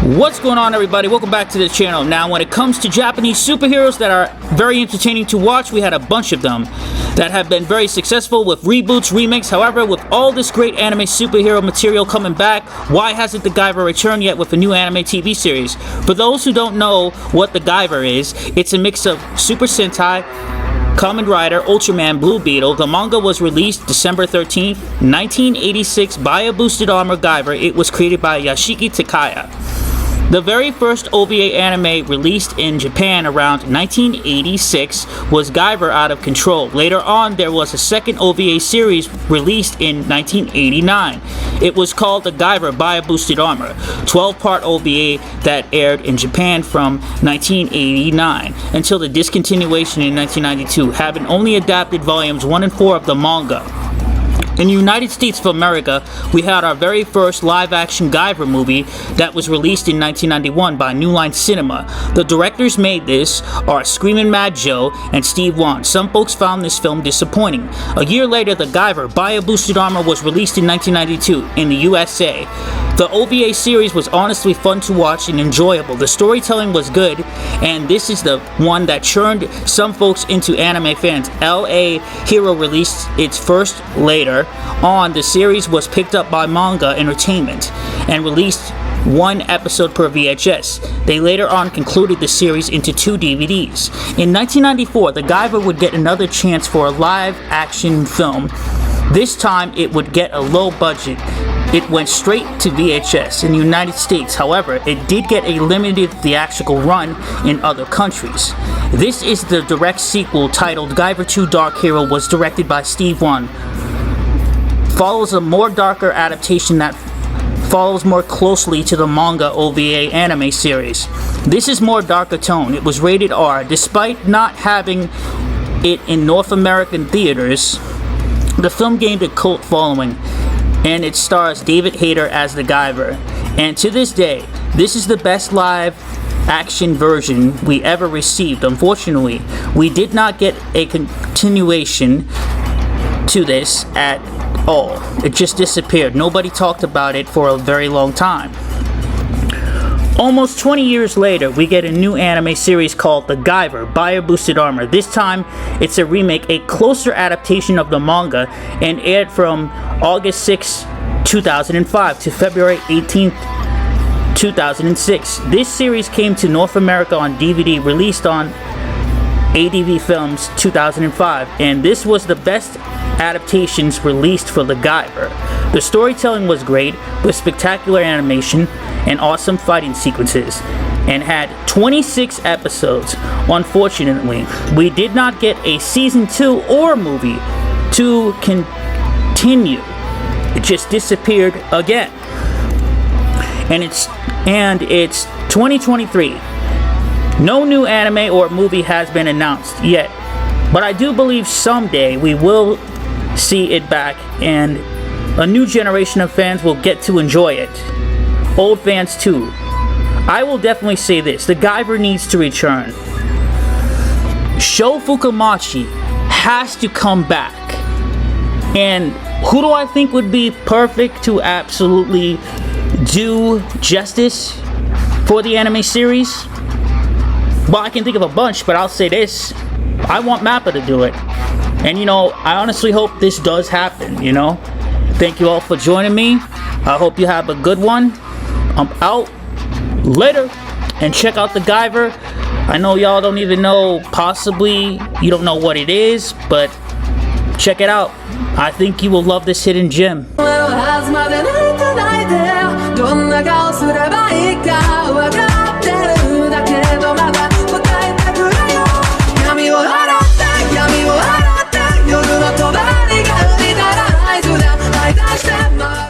What's going on, everybody? Welcome back to the channel. Now, when it comes to Japanese superheroes that are very entertaining to watch, we had a bunch of them that have been very successful with reboots, remakes. However, with all this great anime superhero material coming back, why hasn't the Guyver returned yet with a new anime TV series? For those who don't know what the Guyver is, it's a mix of Super Sentai, Kamen Rider, Ultraman, Blue Beetle. The manga was released December 13th, 1986 by a boosted armor Guyver. It was created by Yoshiki Takaya. The very first OVA anime released in Japan around 1986 was Guyver Out of Control. Later on, there was a second OVA series released in 1989. It was called The Guyver by a Boosted Armor, 12-part OVA that aired in Japan from 1989 until the discontinuation in 1992, having only adapted volumes 1 and 4 of the manga. In the United States of America, we had our very first live-action Guyver movie that was released in 1991 by New Line Cinema. The directors made this are Screamin' Mad Joe and Steve Wan. Some folks found this film disappointing. A year later, The Guyver by a Boosted Armor was released in 1992 in the USA. The OVA series was honestly fun to watch and enjoyable. The storytelling was good, and this is the one that churned some folks into anime fans. LA Hero released its first later on. The series was picked up by Manga Entertainment and released one episode per VHS. They later on concluded the series into 2 DVDs. In 1994, the Guyver would get another chance for a live-action film. This time, it would get a low budget. It went straight to VHS in the United States. However, it did get a limited theatrical run in other countries. This is the direct sequel titled Guyver 2 Dark Hero, was directed by Steve Wan. Follows a more darker adaptation that follows more closely to the manga OVA anime series. This is more darker tone. It was rated R. Despite not having it in North American theaters, the film gained a cult following, and it stars David Hayter as the Guyver. And to this day, this is the best live action version we ever received. Unfortunately, we did not get a continuation to this at all. It just disappeared. Nobody talked about it for a very long time. Almost 20 years later, we get a new anime series called The Guyver by a Boosted Armor. This time, it's a remake, a closer adaptation of the manga, and aired from August 6, 2005 to February 18, 2006. This series came to North America on DVD, released on ADV Films 2005, and this was the best adaptations released for the Guyver. The storytelling was great, with spectacular animation and awesome fighting sequences, and had 26 episodes. Unfortunately, we did not get a season 2 or movie to continue. It just disappeared again. And it's 2023. No new anime or movie has been announced yet, but I do believe someday we will see it back, and a new generation of fans will get to enjoy it. Old fans too. I will definitely say this: the Guyver needs to return. Sho Fukumachi has to come back. And who do I think would be perfect to absolutely do justice for the anime series? Well, I can think of a bunch, but I'll say this: I want Mappa to do it. And you know, I honestly hope this does happen, you know. Thank you all for joining me. I hope you have a good one. I'm out. Later. And check out the Guyver. I know y'all don't even know, possibly you don't know what it is, but check it out. I think you will love this hidden gem.